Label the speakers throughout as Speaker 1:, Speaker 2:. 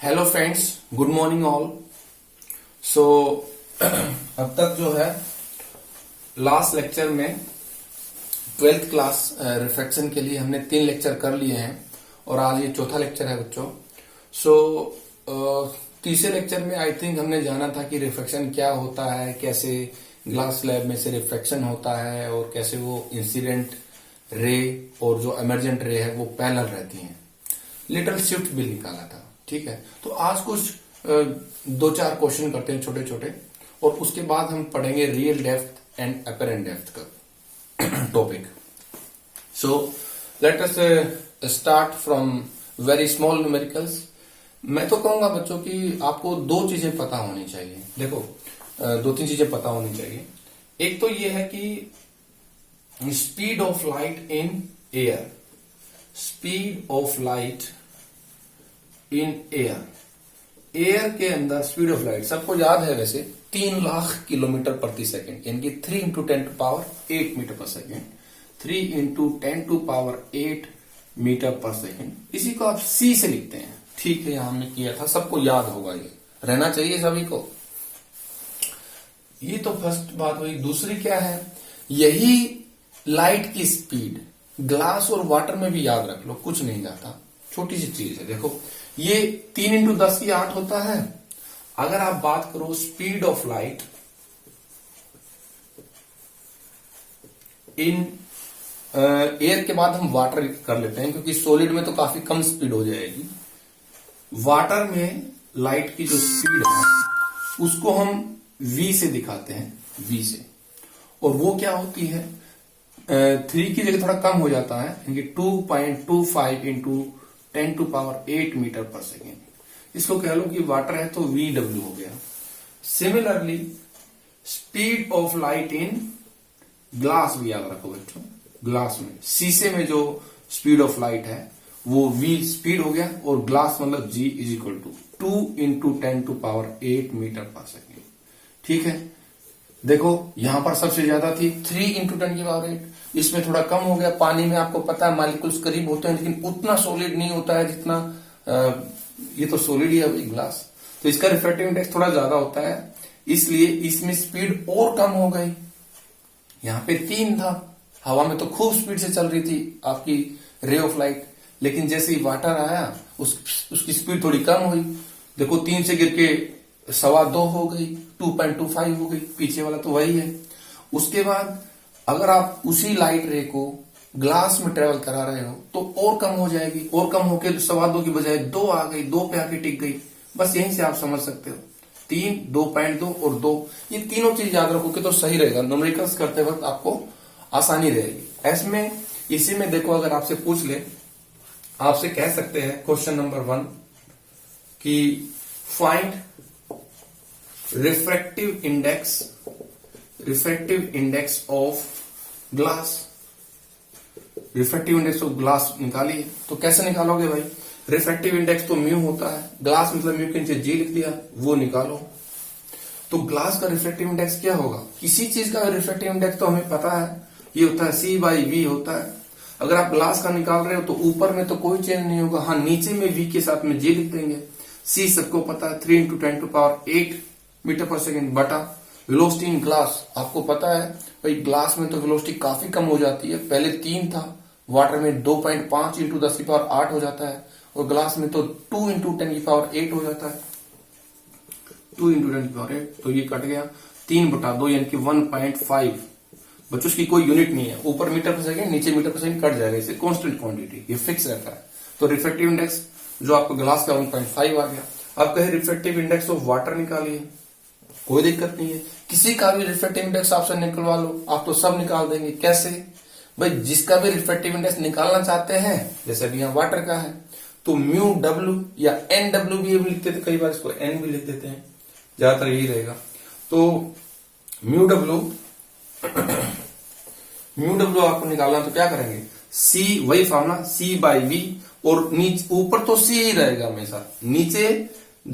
Speaker 1: Hello friends, good morning all. So अब तक जो है लास्ट लेक्चर में 12th क्लास रिफ्रैक्शन के लिए हमने 3 लेक्चर कर लिए हैं और आज ये चौथा लेक्चर है बच्चों। सो तीसरे लेक्चर में आई थिंक हमने जाना था कि रिफ्रैक्शन क्या होता है, कैसे ग्लास स्लैब में से रिफ्रैक्शन होता है और कैसे वो इंसिडेंट रे और जो एमर्जेंट रे है वो पैरेलल रहती हैं। लिटिल शिफ्ट भी निकाला था, ठीक है। तो आज कुछ 2-4 क्वेश्चन करते हैं छोटे छोटे और उसके बाद हम पढ़ेंगे real depth and apparent depth का topic. So let us start from very small numericals. मैं तो कहूंगा बच्चों कि आपको 2 चीजें पता होनी चाहिए। देखो 2-3 चीजें पता होनी चाहिए। एक तो ये है कि speed of light in air, speed of light in air के अंदर स्पीड ऑफ लाइट सबको याद है वैसे 3 लाख किलोमीटर प्रति सेकेंड, यानी कि 3 × 10⁸ मीटर पर सेकेंड, 3 × 10⁸ मीटर पर सेकेंड। इसी को आप सी से लिखते हैं, ठीक है। यहां हमने किया था, सबको याद होगा, ये रहना चाहिए सभी को। ये तो फर्स्ट बात हुई। दूसरी क्या है, यही लाइट की स्पीड ग्लास और वाटर में भी याद रख लो, कुछ नहीं जाता, छोटी सी चीज है। देखो ये 3 × 10⁸ होता है। अगर आप बात करो speed of light in air के बाद हम वाटर कर लेते हैं, क्योंकि सॉलिड में तो काफी कम स्पीड हो जाएगी। वाटर में लाइट की जो स्पीड है उसको हम v से दिखाते हैं, v से। और वो क्या होती है, 3 की जगह थोड़ा कम हो जाता है, यानी 2.25 × 10⁸ मीटर पर सेकेंड। इसको कह लो कि वाटर है तो VW हो गया। Similarly speed of light in glass भी याद रखो बच्चों, ग्लास में शीशे में जो स्पीड ऑफ लाइट है वो V स्पीड हो गया और ग्लास मतलब G = 2 × 10⁸ मीटर पर सेकेंड, ठीक है। देखो यहां पर सबसे ज्यादा थी 3 × 10⁸। इसमें थोड़ा कम हो गया। पानी में आपको पता है मालिक्यूल्स करीब होते हैं, लेकिन उतना सॉलिड नहीं होता है जितना ये तो सॉलिड ही है भाई ग्लास, तो इसका रिफ्रैक्टिव इंडेक्स थोड़ा ज्यादा होता है, इसलिए इसमें स्पीड और कम हो गई। यहां पे 3 था, हवा में तो खूब स्पीड से चल रही थी आपकी रे ऑफ लाइट, लेकिन जैसे ही वाटर आया उसकी स्पीड थोड़ी कम हुई। देखो 3 से गिर के 2.25 हो गई, 2.25 हो गई, पीछे वाला तो वही है। उसके बाद अगर आप उसी लाइट रे को ग्लास में ट्रेवल करा रहे हो तो और कम हो जाएगी, और कम होकर 2.25 की बजाय 2 आ गई, 2 पे आके टिक गई। बस यहीं से आप समझ सकते हो 3, 2.2 और 2, ये तीनों चीज याद रखोगे तो सही रहेगा। न्यूमेरिकल्स करते वक्त आपको आसानी रहेगी। ऐसमें इसी में देखो, अगर आपसे पूछ ले, आपसे कह सकते हैं क्वेश्चन नंबर 1 कि find refractive index of glass. Refractive index of glass निकालिए, तो कैसे निकालोगे भाई? रिफ्रैक्टिव इंडेक्स तो म्यू होता है, ग्लास मतलब म्यू के नीचे जी लिख दिया, वो निकालो। तो ग्लास का रिफ्रैक्टिव इंडेक्स क्या होगा? किसी चीज का रिफ्रैक्टिव इंडेक्स तो हमें पता है, ये होता है C/V होता है। अगर आप ग्लास का निकाल रहे हो तो ऊपर में तो कोई चेंज नहीं होगा, हाँ नीचे में V के साथ में G लिख देंगे। C सबको पता है 3 × 10⁸ मीटर पर सेकेंड बटा वेलोसिटी इन ग्लास। आपको पता है भाई ग्लास में तो वेलोसिटी काफी कम हो जाती है, पहले 3 था, वाटर में 2.5 × 10⁸ हो जाता है, और ग्लास में तो 2 × 10⁸ हो जाता है, 2 × 10⁸। तो ये कट गया 3/2, यानी कि 1.5। बच्चों इसकी कोई यूनिट नहीं है, ऊपर मीटर पर सेकेंड नीचे मीटर पर सेकेंड कट जाएगा, इसे कांस्टेंट क्वांटिटी, ये फिक्स रहता है। तो रिफ्रैक्टिव इंडेक्स जो आपको ग्लास का 1.5 आ गया। अब कहे रिफ्रैक्टिव इंडेक्स ऑफ वाटर निकालिए, कोई दिक्कत नहीं है, किसी का भी रिफ्रैक्टिव इंडेक्स आपसे निकलवा लो, आप तो सब निकाल देंगे। कैसे भाई? जिसका भी रिफ्रैक्टिव इंडेक्स निकालना चाहते हैं, जैसे अभी यहाँ वाटर का है तो μW या NW भी लिख देते, कई बार इसको N भी लिख देते हैं, ज्यादातर यही रहेगा। तो म्यू आपको निकालना, तो क्या करेंगे? C, वही फॉर्मूला C/V, और नीचे ऊपर तो C ही रहेगा हमेशा, नीचे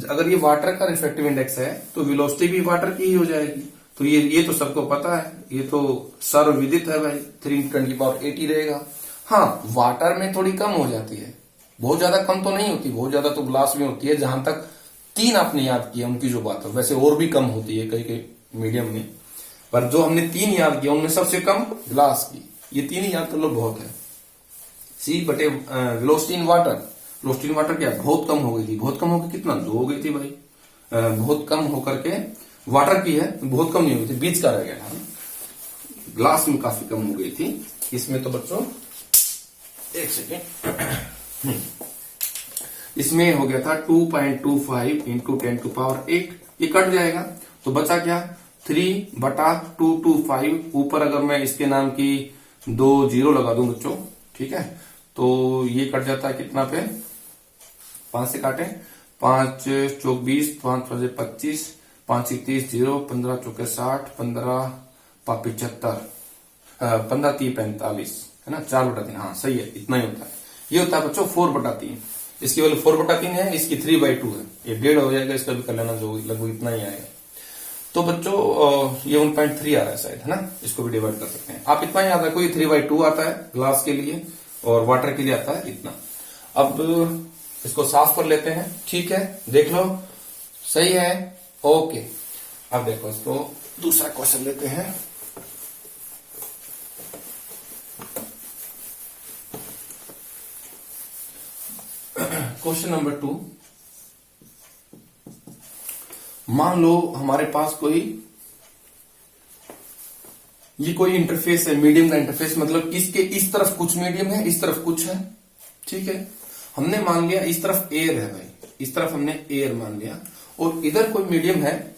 Speaker 1: अगर ये वाटर का रिफ्रैक्टिव इंडेक्स है तो वेलोसिटी भी वाटर की ही हो जाएगी। तो ये तो सबको पता है, ये तो सर्वविदित है भाई, 3 × 10⁸ ही रहेगा। हाँ वाटर में थोड़ी कम हो जाती है, बहुत ज्यादा कम तो नहीं होती, बहुत ज्यादा तो ग्लास में होती है। जहां तक 3 आपने याद किया उनकी जो बात है, वैसे और भी कम होती है कई कई मीडियम में, पर जो हमने 3 याद किया उनमें सबसे कम ग्लास की। ये 3 ही याद कर लो बहुत है। सी बटे velocity in water, velocity in water क्या बहुत कम हो गई थी, बहुत कम हो गई कितना 2 हो गई थी भाई, बहुत कम होकर के वाटर की है, बहुत कम नहीं हुई थी, बीच का रह गया था, ग्लास में काफी कम हो गई थी। इसमें तो बच्चों एक सेकेंड, इसमें हो गया था 2.25 इंटू 10⁸, ये कट जाएगा तो बचा क्या 3/225। ऊपर अगर मैं इसके नाम की 2 जीरो लगा दूं बच्चों, ठीक है, तो ये कट जाता है कितना पे 5 से काटे, 5 चौक 20, 5 5 25, 5 30 0, 15 चौके 60, 15 75, 15 30 45, है ना, 4/3, हाँ सही है, इतना ही होता है। ये होता है बच्चों 4/3, इसकी वैल्यू 4/3 है, इसकी 3/2 है, ये 1.5 हो जाएगा, इसका भी कर लेना, जो लगभग इतना ही आएगा। तो बच्चों ये 1.3 आ रहा है शायद, है ना, इसको भी डिवाइड कर सकते हैं। आप इतना ही याद रखो, ये 3/2 आता है ग्लास के लिए और वाटर के लिए आता है इतना। अब इसको साफ कर लेते हैं, ठीक है, देख लो सही है, ओके। अब देखो इसको दूसरा क्वेश्चन लेते हैं। क्वेश्चन नंबर 2, मान लो हमारे पास ये कोई इंटरफेस है, मीडियम का इंटरफेस, मतलब इसके इस तरफ कुछ मीडियम है, इस तरफ कुछ है, ठीक है। हमने मान लिया इस तरफ एयर है भाई, इस तरफ हमने एयर मान लिया, और इधर कोई मीडियम है,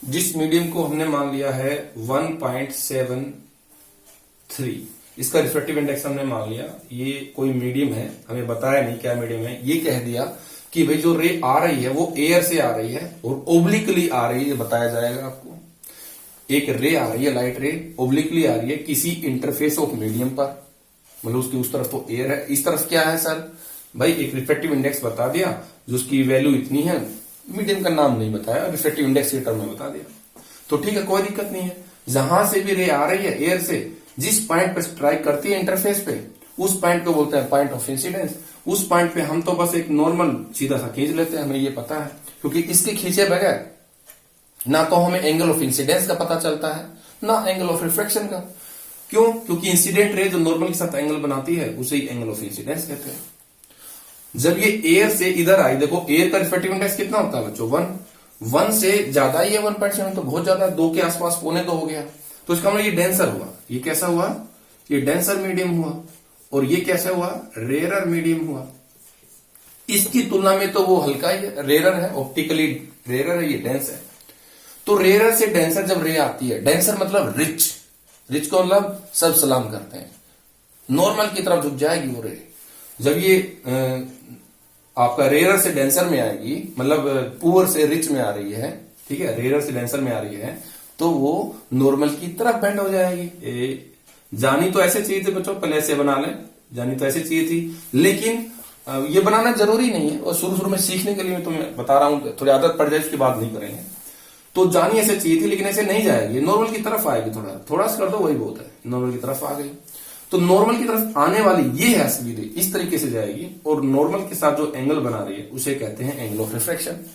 Speaker 1: जिस मीडियम को हमने मान लिया है 1.73, इसका रिफ्रैक्टिव इंडेक्स हमने मान लिया। ये कोई मीडियम है, हमें बताया नहीं क्या मीडियम है, ये कह दिया कि भाई जो रे आ रही है वो एयर से आ रही है और ओब्लिकली आ रही है, बताया जाएगा आपको। एक रे आ रही है, लाइट रे ओब्लिकली आ रही है किसी इंटरफेस ऑफ मीडियम पर, मतलब उसकी उस तरफ तो एयर है, इस तरफ क्या है सर भाई, एक रिफ्रैक्टिव इंडेक्स बता दिया, जिसकी वैल्यू इतनी है, मीडियम का नाम नहीं बताया, रिफ्रैक्टिव इंडेक्स के टर्म में बता दिया, तो ठीक है, कोई दिक्कत नहीं है। जहां से भी रे आ रही है एयर से, जिस पॉइंट पे स्ट्राइक करती है इंटरफेस पे, उस पॉइंट को बोलते हैं पॉइंट ऑफ इंसिडेंस। उस पॉइंट पे हम तो बस एक नॉर्मल सीधा सा खींच लेते हैं, हमें ये पता है, क्योंकि इसके खींचे बगैर ना तो हमें एंगल ऑफ इंसिडेंस का पता चलता है, ना एंगल ऑफ रिफ्लेक्शन का। क्यों? क्योंकि इंसिडेंट रे जो नॉर्मल के साथ एंगल बनाती है उसे ही एंगल ऑफ इंसिडेंस कहते हैं। जब ये एयर से इधर आई, देखो एयर का रिफ्रैक्टिव इंडेक्स कितना होता है बच्चों, 1 से ज्यादा ही है, 1.7 तो बहुत ज्यादा, 2 के आसपास, 2.25 हो गया, तो इसका मतलब ये डेंसर हुआ। ये कैसा हुआ? ये डेंसर मीडियम हुआ। और ये कैसा हुआ? रेयरर मीडियम हुआ। इसकी तुलना में तो वो हल्का ही है, रेयरर है, ऑप्टिकली रेयरर है, ये डेंस है। तो रेयरर से डेंसर जब रे आती है, डेंसर मतलब रिच, रिच को मतलब सब सलाम करते हैं, नॉर्मल की तरफ झुक जाएगी वो रे। जब ये आपका रेयरर से डेंसर में आएगी, मतलब पुअर से रिच में आ रही है, ठीक है, रेयरर से डेंसर में आ रही है, तो वो नॉर्मल की तरफ बेंड हो जाएगी। जानी तो ऐसे चाहिए थी बच्चों, पहले ऐसे बना लें, जानी तो ऐसे चाहिए थी, लेकिन ये बनाना जरूरी नहीं है, और शुरू शुरू में सीखने के लिए मैं तुम्हें बता रहा हूं, थोड़ी आदत पड़ जाए उसके बाद नहीं करेंगे। तो जानी ऐसे चाहिए थी, लेकिन ऐसे नहीं जाएगी, नॉर्मल की तरफ आएगी, थोड़ा थोड़ा सा कर दो वही बहुत है, नॉर्मल की तरफ आ गई। तो नॉर्मल की तरफ आने वाली ये है असली रे, इस तरीके से जाएगी, और नॉर्मल के साथ जो एंगल बना रही है उसे कहते हैं एंगल ऑफ रिफ्रैक्शन।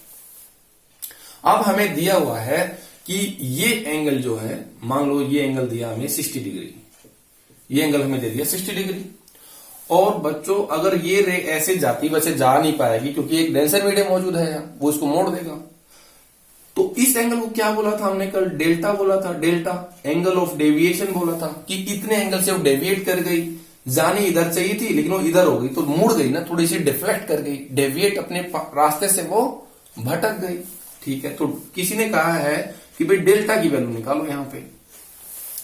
Speaker 1: अब हमें दिया हुआ है कि ये एंगल जो है, मान लो ये एंगल दिया हमें 60 डिग्री, ये एंगल हमें दे दिया 60 डिग्री। और बच्चों अगर ये रे ऐसे जाती, वैसे जा नहीं पाएगी, क्योंकि एक डेंसर मीडियम मौजूद है, वो इसको मोड़ देगा। तो इस एंगल को क्या बोला था हमने कल? डेल्टा बोला था, डेल्टा एंगल ऑफ डेविएशन बोला था, कि इतने एंगल से वो डेविएट कर गई। जानी इधर चाहिए थी, लेकिन वो इधर हो गई, तो मुड़ गई ना, थोड़ी सी डिफ्लेक्ट कर गई, डेविएट अपने रास्ते से वो भटक गई, ठीक है। तो किसी ने कहा है कि भाई डेल्टा की वैल्यू निकालो। यहां पे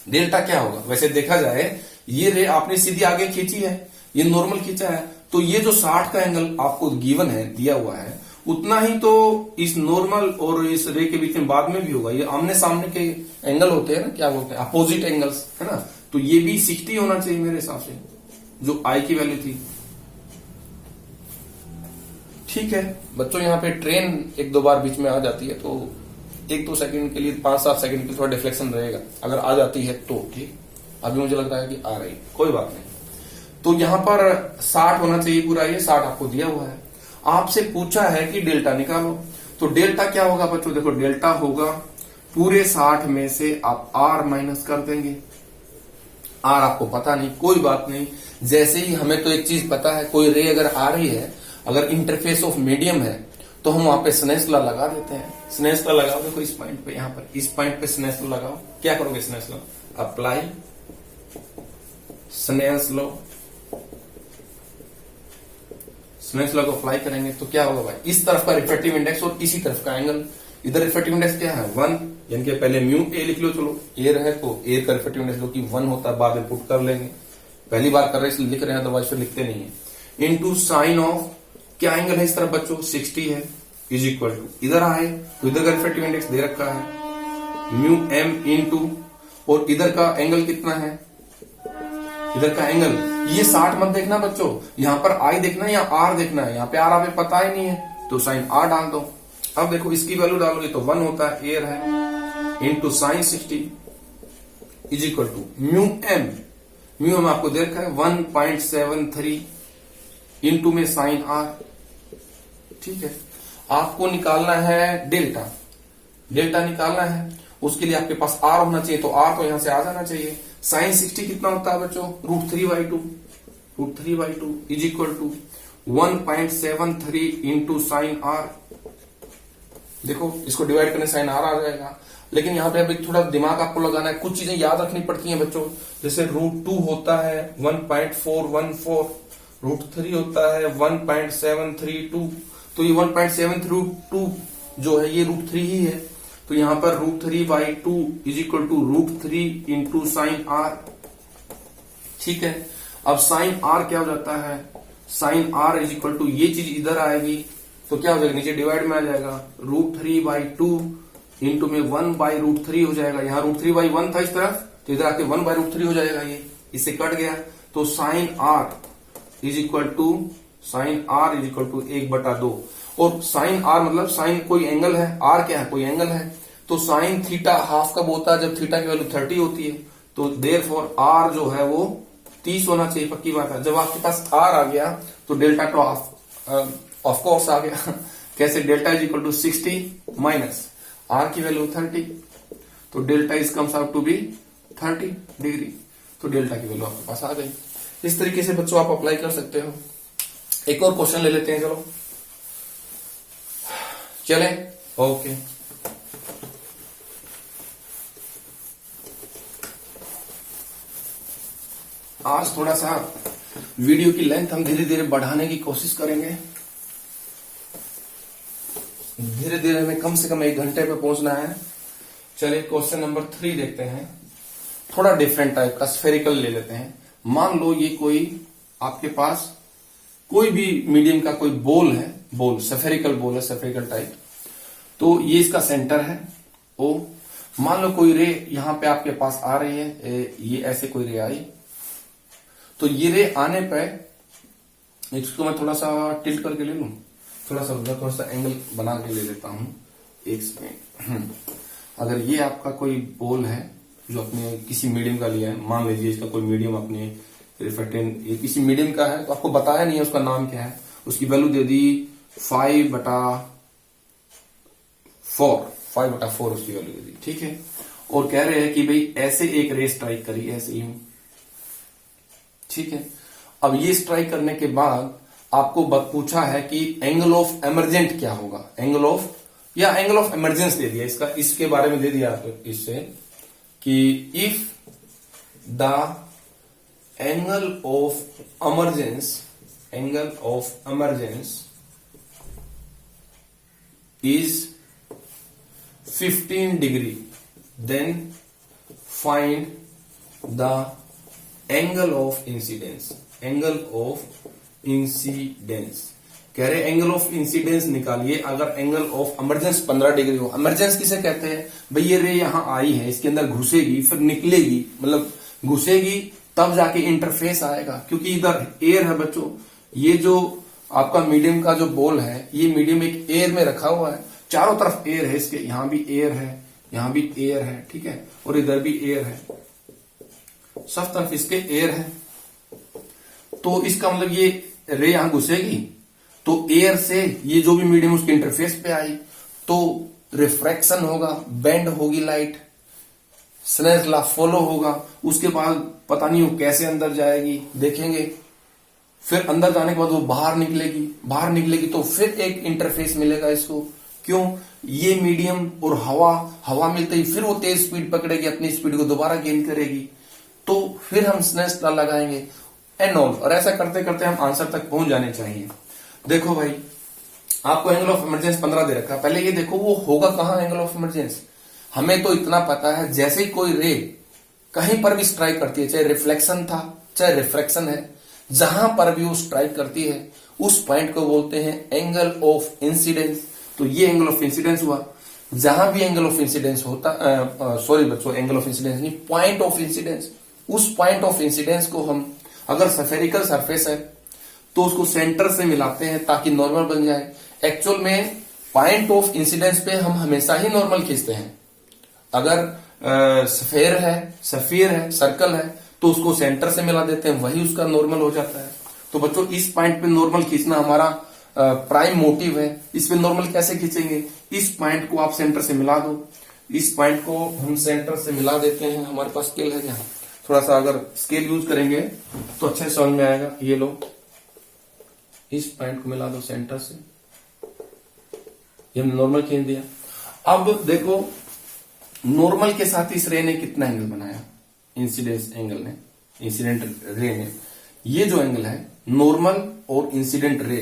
Speaker 1: डेल्टा क्या होगा? वैसे देखा जाए, ये रे आपने सीधी आगे खींची है, ये नॉर्मल खींचा है, तो ये जो 60 का एंगल आपको गिवन है, दिया हुआ है, उतना ही तो इस नॉर्मल और इस रे के बीच में बाद में भी होगा। ये आमने सामने के एंगल होते हैं ना, क्या बोलते हैं, अपोजिट एंगल्स, है ना। तो ये भी 60 होना चाहिए मेरे हिसाब से, जो आई की वैल्यू थी, ठीक है। बच्चों यहाँ पे ट्रेन 1-2 बार बीच में आ जाती है, तो 1-2 सेकंड के लिए, 5-7 सेकंड के थोड़ा डिफ्लेक्शन रहेगा, अगर आ जाती है तो ठीक। अभी मुझे लग रहा है कि आ रही, कोई बात नहीं। तो यहां पर 60 होना चाहिए पूरा, ये 60 आपको दिया हुआ है। आपसे पूछा है कि डेल्टा निकालो, तो डेल्टा क्या होगा बच्चों, देखो डेल्टा होगा पूरे 60 में से आप आर माइनस कर देंगे। आर आपको पता नहीं, कोई बात नहीं। जैसे ही हमें तो एक चीज पता है, कोई रे अगर आ रही है, अगर इंटरफेस ऑफ मीडियम है, तो हम वहां पे स्नेल्स लॉ लगा देते हैं। स्नेल्स लॉ लगाओ, देखो इस पॉइंट पे, यहां पर इस पॉइंट पे स्नेल्स लॉ लगाओ। क्या करोगे Snell's law, apply Snell's law. Snell's law को अप्लाई करेंगे तो क्या होगा भाई, इस तरफ का रिफ्रैक्टिव इंडेक्स और इसी तरफ का एंगल, इधर रिफ्रैक्टिव इंडेक्स क्या है 1, यानी कि पहले म्यू ए लिख लो। चलो एयर है तो एयर का रिफ्रैक्टिव इंडेक्स जो कि 1 होता है, बाद में पुट कर लेंगे, पहली बार कर रहे हैं इसलिए लिख रहे हैं, अदरवाइज फिर लिखते नहीं है। इनटू साइन ऑफ क्या एंगल है इस तरफ बच्चों 60 है, इज इक्वल टू इधर आए तो इधर का रिफ्रैक्टिव इंडेक्स दे रखा है म्यू एम इनटू, और इधर का एंगल कितना है, इधर का एंगल ये 60 मत देखना बच्चों, यहां पर आई देखना है या आर देखना है, यहाँ पे आर हमें पता ही नहीं है तो साइन आर डाल दो। अब देखो इसकी वैल्यू डालोगे तो 1 होता है, एयर है, into sine 60 is equal to mu m, mu m आपको दे रखा है 1.73 इंटू में साइन आर। ठीक है, आपको निकालना है डेल्टा, डेल्टा निकालना है, उसके लिए आपके पास आर होना चाहिए, तो आर तो यहां से आ जाना चाहिए। साइन 60 कितना होता है बच्चों, √3/2, √3/2 is equal to 1.73 into sine r. देखो इसको डिवाइड करने साइन आर आ जाएगा, लेकिन यहाँ पे अभी थोड़ा दिमाग आपको लगाना है, कुछ चीजें याद रखनी पड़ती हैं बच्चों, जैसे √2 होता है 1.414, √3 होता है 1.732, तो ये 1.732 जो है ये √3 ही है, तो यहां पर √3/2 is equal to √3 into sine r. ठीक है, अब साइन आर क्या हो जाता है, sine r is equal to ये चीज इधर आएगी तो क्या हो जाएगा, नीचे डिवाइड में आ जाएगा, √3/2 इंटू में 1/√3 हो जाएगा, यहाँ √3/1 था इस तरफ, तो इधर आके 1/√3 हो जाएगा, ये इससे कट गया, तो sine r is equal to 1/2, और साइन आर मतलब साइन कोई एंगल है, आर क्या है कोई एंगल है, तो साइन थीटा हाफ कब होता है, जब थीटा की वैल्यू 30 होती है, तो देयरफॉर आर जो है वो 30 होना चाहिए, पक्की बात है। जब आपके पास आर आ गया तो डेल्टा तो ऑफ कोर्स आ गया कैसे, delta is equal to 60 minus r की वैल्यू 30, तो delta is comes out to be 30 degree, तो डेल्टा की वैल्यू आपके पास आ गई। इस तरीके से बच्चों आप अप्लाई कर सकते हो। एक और क्वेश्चन ले लेते हैं, चलो चले, ओके। आज थोड़ा सा वीडियो की लेंथ हम धीरे धीरे बढ़ाने की कोशिश करेंगे, धीरे धीरे हमें कम से कम 1 घंटे पे पहुंचना है। चलिए क्वेश्चन नंबर 3 देखते हैं, थोड़ा डिफरेंट टाइप का, स्फेरिकल ले लेते हैं। मान लो ये कोई आपके पास कोई भी मीडियम का कोई बॉल है, बॉल स्फेरिकल बॉल है, स्फेरिकल टाइप, तो ये इसका सेंटर है ओ। मान लो कोई रे यहां पे आपके पास आ रही है, ये ऐसे कोई रे आई, तो ये रे आने पे इसको मैं थोड़ा सा टिल्ट करके ले लूं, थोड़ा सा एंगल बना के ले लेता हूं एक सेकेंड। अगर ये आपका कोई बॉल है जो अपने किसी मीडियम का लिया है, मान लीजिए इसका कोई मीडियम अपने रिफ्रैक्टेंट ये किसी मीडियम का है, तो आपको बताया नहीं है उसका नाम क्या है, उसकी वैल्यू दे दी 5/4 उसकी वैल्यू दे दी, ठीक है। और कह रहे हैं कि भाई ऐसे एक रे स्ट्राइक करी, ऐसे यूं, ठीक है। अब ये स्ट्राइक करने के बाद आपको पूछा है कि एंगल ऑफ एमरजेंट क्या होगा, एंगल ऑफ या एंगल ऑफ इमरजेंस दे दिया, इसका इसके बारे में दे दिया आपको इससे कि if the angle of emergence is 15 degree, then find the angle of incidence, angle of incidence। कह रहे एंगल ऑफ इंसिडेंस निकालिए अगर एंगल ऑफ इमरजेंस 15 डिग्री हो। इमरजेंस किसे कहते हैं भाई, ये रे यहां आई है, इसके अंदर घुसेगी फिर निकलेगी, मतलब घुसेगी तब जाके इंटरफेस आएगा, क्योंकि इधर एयर है बच्चों, ये जो आपका मीडियम का जो बॉल है, ये मीडियम एक एयर में रखा हुआ है, चारों तरफ एयर है इसके, यहां भी एयर है, यहां भी एयर है, ठीक है, और इधर भी एयर है, सब तरफ इसके एयर है। तो इसका मतलब ये रे यहां घुसेगी तो एयर से ये जो भी मीडियम उसके इंटरफेस पे आई तो रिफ्रैक्शन होगा, बेंड होगी लाइट, स्नेल्स लॉ फॉलो होगा। उसके बाद पता नहीं वो कैसे अंदर जाएगी, देखेंगे। फिर अंदर जाने के बाद वो बाहर निकलेगी तो फिर एक इंटरफेस मिलेगा इसको। क्यों? ये मीडियम और हवा मिलते ही फिर वो तेज स्पीड पकड़ेगी, अपनी स्पीड को दोबारा गेन करेगी, तो फिर हम स्नेल्स लॉ लगाएंगे एंड ऑल। और ऐसा करते करते हम आंसर तक पहुंच जाने चाहिए। देखो भाई, आपको एंगल ऑफ इमरजेंस 15 दे रखा है। पहले ये देखो वो होगा कहां एंगल ऑफ इमरजेंस। हमें तो इतना पता है जैसे ही कोई रे कहीं पर भी स्ट्राइक करती है, चाहे रिफ्लेक्शन था चाहे रिफ्रैक्शन है, जहां पर भी वो स्ट्राइक करती है उस पॉइंट को बोलते हैं एंगल ऑफ इंसिडेंस। तो ये एंगल ऑफ इंसिडेंस हुआ। जहां भी एंगल ऑफ इंसिडेंस होता, सॉरी बच्चों, एंगल ऑफ इंसिडेंस नहीं, पॉइंट ऑफ इंसिडेंस। उस पॉइंट ऑफ इंसिडेंस को हम, अगर स्फेरिकल सरफेस है तो उसको सेंटर से मिलाते हैं ताकि नॉर्मल बन जाए। एक्चुअल में पॉइंट ऑफ इंसिडेंस पे हम हमेशा ही नॉर्मल खींचते हैं। अगर सफेयर है, सर्कल है, तो उसको सेंटर से मिला देते हैं, वही उसका नॉर्मल हो जाता है। तो बच्चों इस पॉइंट पे नॉर्मल खींचना हमारा प्राइम मोटिव है। इस पे नॉर्मल कैसे खींचेंगे? इस पॉइंट को आप सेंटर से मिला दो। इस पॉइंट को हम सेंटर से मिला देते हैं। हमारे पास स्केल है यहाँ, थोड़ा सा अगर स्केल यूज करेंगे तो अच्छे से समझ में आएगा। ये लो, इस पॉइंट को मिला दो सेंटर से, ये हमने नॉर्मल खींच दिया। अब देखो नॉर्मल के साथ इस रे ने कितना एंगल बनाया, इंसिडेंस एंगल ने, इंसिडेंट रे ने। ये जो एंगल है नॉर्मल और इंसिडेंट रे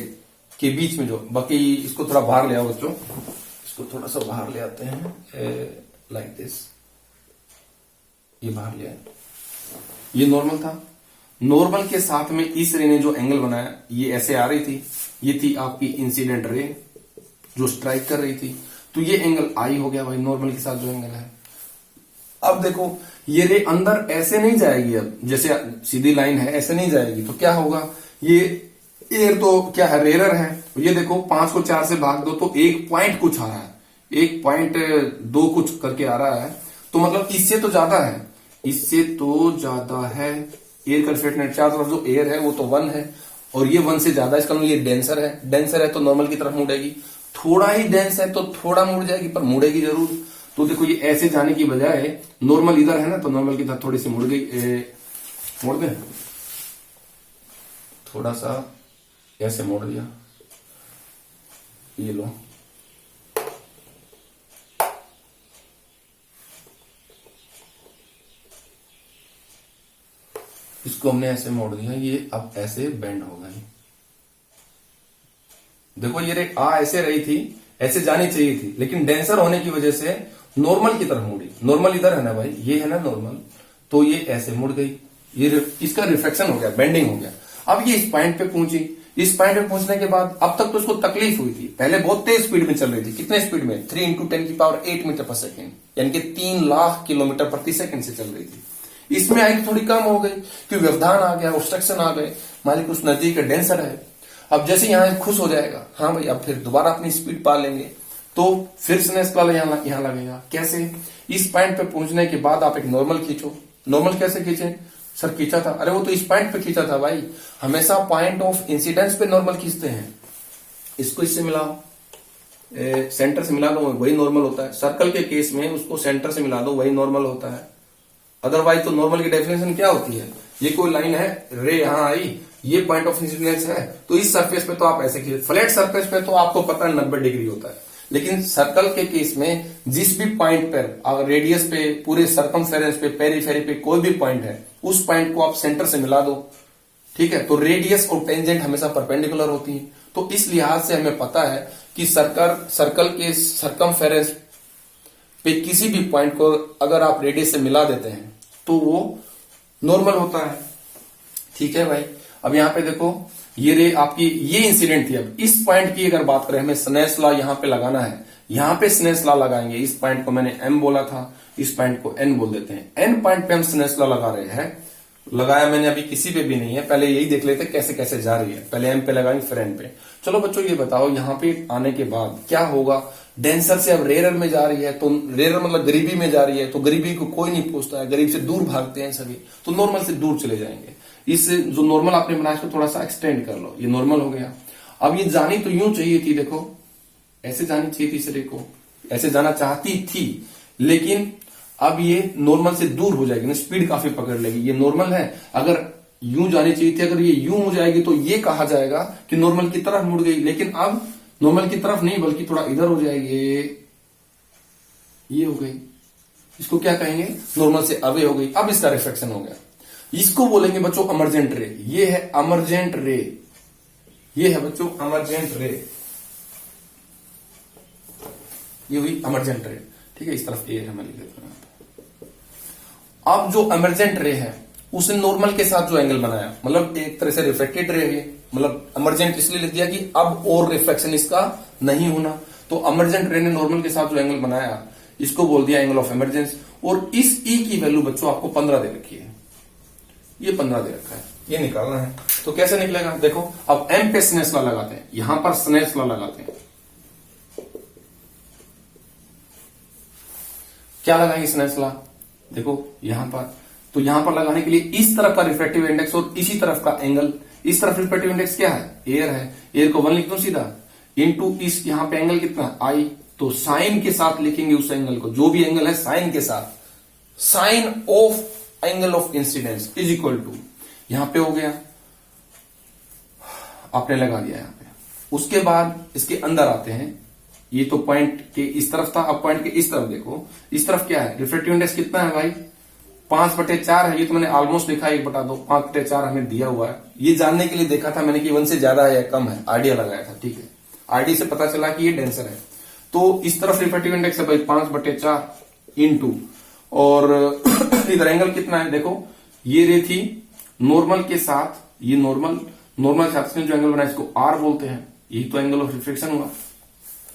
Speaker 1: के बीच में जो, बाकी इसको थोड़ा बाहर ले आओ बच्चों, इसको थोड़ा सा बाहर ले आते हैं, लाइक दिस, ये बाहर ले आए। ये नॉर्मल था। नॉर्मल के साथ में इस रे ने जो एंगल बनाया, ये ऐसे आ रही थी, ये थी आपकी इंसिडेंट रे जो स्ट्राइक कर रही थी। तो ये एंगल आई हो गया भाई नॉर्मल के साथ जो एंगल है। अब देखो ये रे अंदर ऐसे नहीं जाएगी, अब जैसे सीधी लाइन है ऐसे नहीं जाएगी, तो क्या होगा, ये एयर तो क्या है, रेयर है। ये देखो 5 को 4 से भाग दो तो 1 पॉइंट कुछ आ रहा है, 1.2 कुछ करके आ रहा है। तो मतलब इससे तो ज्यादा है, इससे तो ज्यादा है। एयर का रिफ्लेक्टेड चार्ज और जो एयर है वो तो 1 है और ये 1 से ज्यादा, इसका मतलब ये डेंसर है। डेंसर है तो नॉर्मल की तरफ मुड़ेगी, थोड़ा ही डेंस है तो थोड़ा मुड़ जाएगी, पर मुड़ेगी जरूर। तो देखो ये ऐसे जाने की बजाय नॉर्मल इधर है ना, तो नॉर्मल की तरफ थोड़ी सी मुड़ गई, मोड़ दे, थोड़ा सा ऐसे मोड़ दिया, ये लो। इसको हमने ऐसे मोड़ दिया, ये अब ऐसे बेंड हो गई। देखो ये रे आ ऐसे रही थी, ऐसे जानी चाहिए थी, लेकिन डेंसर होने की वजह से नॉर्मल की तरफ मुड़ी। नॉर्मल इधर है ना भाई, ये है ना नॉर्मल, तो ये ऐसे मुड़ गई, ये इसका रिफ्लेक्शन हो गया, बेंडिंग हो गया। अब ये इस पॉइंट पे पहुंची। इस पॉइंट पे पहुंचने के बाद अब तक तो उसको तकलीफ हुई थी, पहले बहुत तेज स्पीड में चल रही थी। कितने स्पीड में? 3 × 10⁸ मीटर पर सेकेंड, यानी कि 3 लाख किलोमीटर प्रति सेकंड से चल रही थी। इसमें आई थोड़ी कम हो गई क्योंकि व्यवधान आ गया, ऑब्स्ट्रक्शन आ गए, मालिक उस नदी का डेंसर है। अब जैसे यहां खुश हो जाएगा, हाँ भाई अब फिर दोबारा अपनी स्पीड पा लेंगे, तो फिर स्नेल्स लॉ यहां लगेगा। कैसे? इस पॉइंट पे पहुंचने के बाद आप एक नॉर्मल खींचो। नॉर्मल कैसे खींचे? सर खींचा था, अरे वो तो इस पॉइंट पे खींचा था भाई। हमेशा पॉइंट ऑफ इंसिडेंस पे नॉर्मल खींचते हैं। इसको इससे मिलाओ, सेंटर से मिला दो, वही नॉर्मल होता है। सर्कल के केस में उसको सेंटर से मिला दो, वही नॉर्मल होता है। अदरवाइज तो नॉर्मल की डेफिनेशन क्या होती है, ये कोई लाइन है, रे यहां आई, ये पॉइंट ऑफ इंसिडेंस है, तो इस सरफेस पे तो आप ऐसे खींचे। फ्लैट सरफेस पे तो आपको पता है 90 डिग्री होता है, लेकिन सर्कल के केस में जिस भी पॉइंट पर, अगर रेडियस पे, पूरे सर्कमफेरेंस पे, पेरीफेरी पे कोई भी पॉइंट है, उस पॉइंट को आप सेंटर से मिला दो, ठीक है। तो रेडियस और टेंजेंट हमेशा परपेंडिकुलर होती है। तो इस लिहाज से हमें पता है कि सर्कल के सर्कमफेरेंस पे किसी भी पॉइंट को अगर आप रेडियस से मिला देते हैं तो वो नॉर्मल होता है, ठीक है भाई। अब यहां पे देखो ये रे आपकी, ये इंसिडेंट थी। अब इस पॉइंट की अगर बात करें, हमें स्नेल्स लॉ यहां पे लगाना है, यहां पे स्नेल्स लॉ लगाएंगे। इस पॉइंट को मैंने m बोला था, इस पॉइंट को n बोल देते हैं। n पॉइंट पे हम स्नेल्स लॉ लगा रहे हैं। लगाया मैंने अभी किसी पे भी नहीं है, पहले यही देख लेते कैसे कैसे जा रही है। पहले m पे लगाएंगे फिर n पे। चलो बच्चों ये बताओ, यहां पे आने के बाद क्या होगा? डेंसर से अब रेयर में जा रही है, तो रेयर मतलब गरीबी में जा रही है, तो गरीबी को कोई नहीं पूछता है, गरीब से दूर भागते हैं सभी, तो नॉर्मल से दूर चले जाएंगे। इस जो नॉर्मल आपने बनाया इसको थोड़ा सा एक्सटेंड कर लो, ये नॉर्मल हो गया। अब ये जानी तो यूं चाहिए थी, देखो ऐसे जानी चाहिए थी, इस रे को ऐसे जाना चाहती थी, लेकिन अब ये नॉर्मल से दूर हो जाएगी ना, स्पीड काफी पकड़ लेगी। ये नॉर्मल है, अगर यूं जानी चाहिए थी, अगर ये यूं हो जाएगी तो ये कहा जाएगा कि नॉर्मल की तरफ मुड़ गई, लेकिन अब नॉर्मल की तरफ नहीं बल्कि थोड़ा इधर हो जाएगी, ये हो गई। इसको क्या कहेंगे, नॉर्मल से अवे हो गई। अब इसका रिफ्लेक्शन हो गया, इसको बोलेंगे बच्चों अमर्जेंट रे। ये है अमर्जेंट रे, ये है बच्चों अमर्जेंट रे, ये हुई अमर्जेंट रे। ठीक है, इस तरफ ए है, मैं लिख देता हूं। अब जो अमर्जेंट रे है उसने नॉर्मल के साथ जो एंगल बनाया, मतलब एक तरह से रिफ्लेक्टेड रे है, मतलब अमर्जेंट इसलिए लिख दिया कि अब और रिफ्लेक्शन इसका नहीं होना। तो अमर्जेंट रे ने नॉर्मल के साथ जो एंगल बनाया इसको बोल दिया एंगल ऑफ इमरजेंस। और इस ई की वैल्यू बच्चों आपको 15 दे रखी है, ये 15 दे रखा है, ये निकालना है। तो कैसे निकलेगा, देखो अब एम पे स्नेल्स लॉ लगाते हैं, यहां पर स्नेल्स लॉ लगाते हैं। क्या लगाएंगे स्नेल्स लॉ, देखो यहां पर, तो यहां पर लगाने के लिए इस तरफ का रिफ्रैक्टिव इंडेक्स और इसी तरफ का एंगल, इस तरफ रिफ्रैक्टिव इंडेक्स क्या है, एयर है, एयर को 1 लिख दो सीधा, इनटू इस यहां पे एंगल कितना आई, तो साइन के साथ लिखेंगे उस एंगल को, जो भी एंगल है साइन के साथ, sine of angle of incidence is equal to, यहां पे हो गया, आपने लगा दिया यहां पे। उसके बाद इसके अंदर आते हैं, ये तो पॉइंट के इस तरफ था, अब पॉइंट के इस तरफ देखो, इस तरफ क्या है, रिफ्रैक्टिव इंडेक्स कितना है भाई, 5/4 है, ये तो मैंने ऑलमोस्ट लिखा 1/2, 5/4 हमें दिया हुआ है। ये जानने के लिए देखा था मैंने कि 1 से ज्यादा है या कम है, आइडिया लगाया था। ठीक है, आइडिया से पता चला कि ये डेंसर है, तो इस तरफ रिफ्रैक्टिव इंडेक्स है भाई 5/4 इंटू, और इधर एंगल कितना है, देखो ये रे थी नॉर्मल के साथ, ये नॉर्मल के साथ जो एंगल बना इसको आर बोलते हैं, यही तो एंगल ऑफ रिफ्लेक्शन हुआ।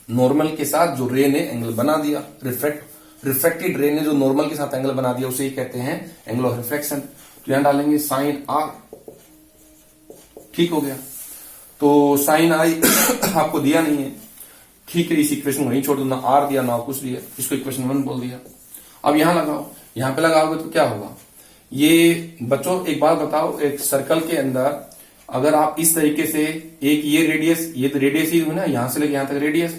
Speaker 1: नॉर्मल के साथ जो रे ने एंगल बना दिया, रिफ्लेक्टेड रे ने जो नॉर्मल के साथ एंगल बना दिया उसे ही कहते हैं एंगल ऑफ रिफ्लेक्शन। तो यहां डालेंगे साइन आर, ठीक हो गया। तो साइन आई आपको दिया नहीं है, ठीक है, इस इक्वेशन को नहीं छोड़ दो, ना आर दिया ना कुछ दिया, इसको इक्वेशन 1 बोल दिया। अब यहां लगाओ, यहां पे लगाओगे तो क्या होगा, ये बच्चों एक बात बताओ, एक सर्कल के अंदर अगर आप इस तरीके से एक ये रेडियस, ये तो रेडियस ही हुई ना, यहां से लेके यहां तक रेडियस,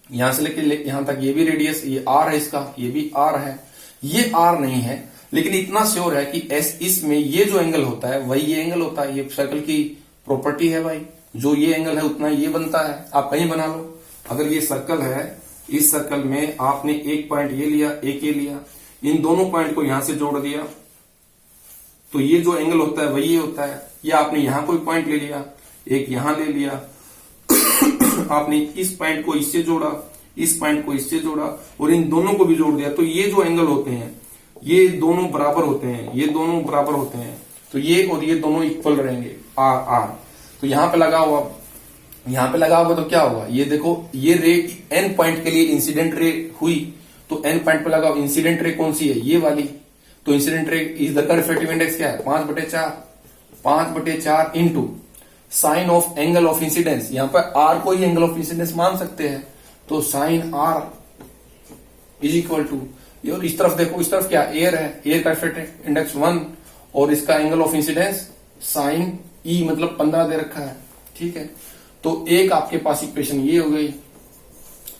Speaker 1: यहां से लेके यहां तक ये भी रेडियस, ये आर है इसका, ये भी आर है, ये आर नहीं है, लेकिन इतना श्योर है कि एस इसमें ये जो एंगल होता है वही ये एंगल होता है, ये सर्कल की प्रॉपर्टी है भाई, जो ये एंगल है उतना ये बनता है। आप कहीं बना लो, अगर ये सर्कल है, इस सर्कल में आपने एक पॉइंट ये लिया, एक ये लिया, इन दोनों पॉइंट को यहां से जोड़ दिया, तो ये जो एंगल होता है वही ये होता है। या आपने यहां कोई पॉइंट ले लिया, एक यहां ले लिया आपने इस पॉइंट को इससे जोड़ा, इस पॉइंट को इससे जोड़ा, और इन दोनों को भी जोड़ दिया, तो ये जो एंगल होते हैं ये दोनों बराबर होते हैं, ये दोनों बराबर होते हैं, तो ये और ये दोनों इक्वल रहेंगे, आर आर। तो यहां पे लगा हुआ, यहां पे लगा हुआ तो क्या होगा, ये देखो ये रे एन पॉइंट के लिए इंसिडेंट रे हुई, तो एन पॉइंट पे लगा, इंसिडेंट रे कौन सी है, ये वाली, तो इंसिडेंट रे इधर का रिफ्लेक्टिव इंडेक्स क्या है, 5/4 into sine of angle of incidence, यहां पर आर को ही एंगल ऑफ इंसिडेंस मान सकते हैं, तो sine r is equal to, और इस तरफ देखो, इस तरफ क्या एयर है, एयर का रिफ्लेक्टिव इंडेक्स 1 और इसका एंगल ऑफ इंसिडेंस साइन ई मतलब 15 दे रखा है। ठीक है, तो एक आपके पास इक्वेशन ये हो गई।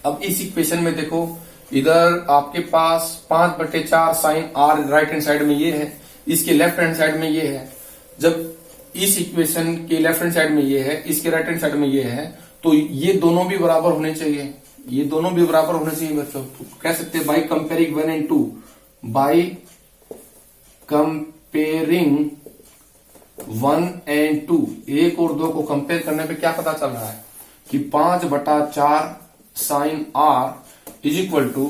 Speaker 1: अब इस इक्वेशन में देखो, इधर आपके पास 5/4 sine r right hand side में ये है, इसके लेफ्ट हैंड साइड में ये है। जब इस इक्वेशन के लेफ्ट हैंड साइड में ये है, इसके राइट हैंड साइड में ये है, तो ये दोनों भी बराबर होने चाहिए, ये दोनों भी बराबर होने चाहिए बच्चों। तो कह सकते हैं by comparing 1 and 2, by comparing 1 and 2, 1 और 2 को कंपेयर करने पे क्या पता चल रहा है कि 5/4 sine r is equal to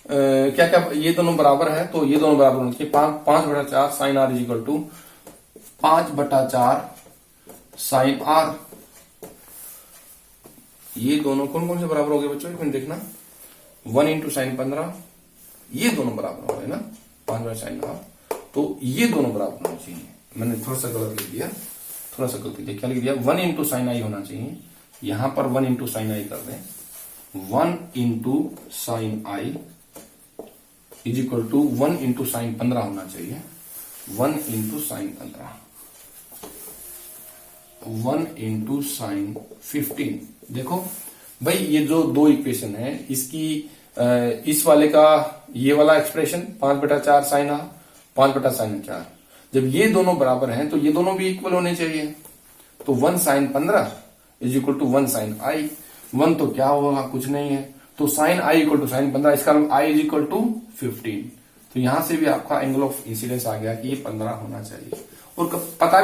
Speaker 1: क्या क्या, ये दोनों बराबर है, तो ये दोनों बराबर होने चाहिए, 5/4 sine r is equal to 5/4 sine r. ये दोनों कौन कौन से बराबर हो गए बच्चों, एक मिनट देखना, 1 इंटू साइन 15, ये दोनों बराबर हो गए ना 5/4 साइन आर, तो ये दोनों बराबर होना चाहिए। मैंने थोड़ा सा गलत लिख दिया, थोड़ा सा गलती लिख, क्या लिख दिया, 1 इंटू साइन आई होना चाहिए, यहां पर 1 इंटू साइन आई कर दें, 1 into sine I is equal to 1 into sine 15 होना चाहिए, 1 इंटू साइन 15, 1 इंटू साइन 15। देखो भाई ये जो दो इक्वेशन है इसकी इस वाले का ये वाला एक्सप्रेशन 5/4 साइन आ, 5/sin 4, जब ये दोनों बराबर हैं तो ये दोनों भी इक्वल होने चाहिए। तो 1 sin 15 is equal to 1 sin i। 1 तो क्या होगा, कुछ नहीं है, तो sin i equal to sin 15, इसका i इज इक्वल टू 15। तो यहां से भी आपका एंगल ऑफ इंसिडेंस आ गया कि ये 15 होना चाहिए। और पता